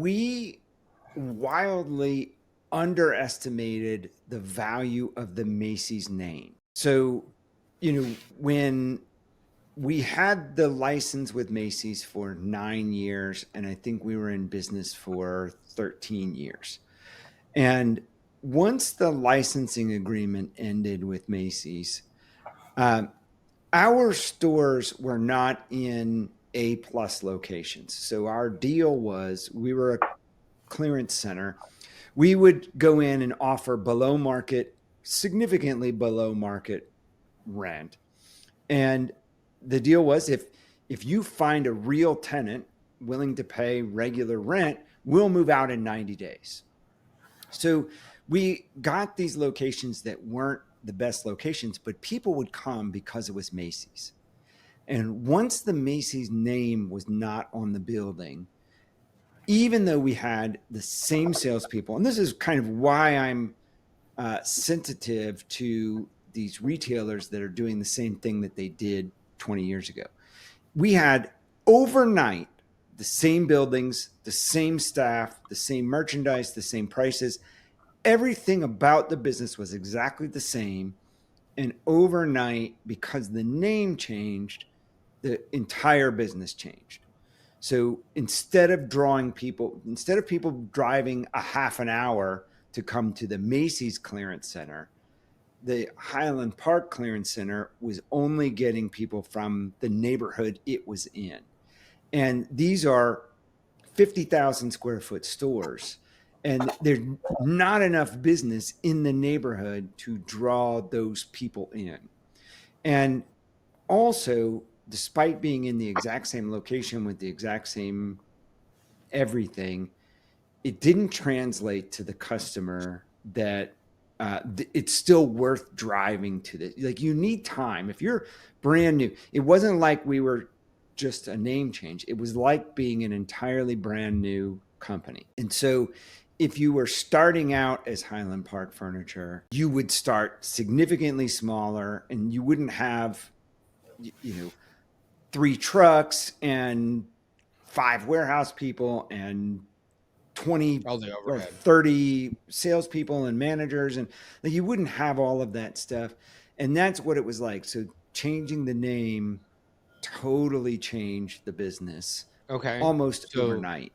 we wildly underestimated the value of the Macy's name. So, when we had the license with Macy's for 9 years, and I think we were in business for 13 years. And once the licensing agreement ended with Macy's, uh, our stores were not in A plus locations. So our deal was we were a clearance center. We would go in and offer below market, significantly below market rent. And the deal was if you find a real tenant willing to pay regular rent, we'll move out in 90 days. So we got these locations that weren't the best locations, but people would come because it was Macy's. And once the Macy's name was not on the building, even though we had the same salespeople, and this is kind of why I'm sensitive to these retailers that are doing the same thing that they did 20 years ago. We had overnight the same buildings, the same staff, the same merchandise, the same prices. Everything about the business was exactly the same. And overnight, because the name changed, the entire business changed. So instead of people driving a half an hour to come to the Macy's Clearance Center, the Highland Park Clearance Center was only getting people from the neighborhood it was in. And these are 50,000 square foot stores. And there's not enough business in the neighborhood to draw those people in. And also, despite being in the exact same location with the exact same everything, it didn't translate to the customer that it's still worth driving to this. Like, you need time. If you're brand new, it wasn't like we were just a name change. It was like being an entirely brand new company. And so if you were starting out as Highland Park Furniture, you would start significantly smaller, and you wouldn't have, 3 trucks and 5 warehouse people and 20 or 30 salespeople and managers. And like, you wouldn't have all of that stuff. And that's what it was like. So changing the name totally changed the business Okay. almost overnight.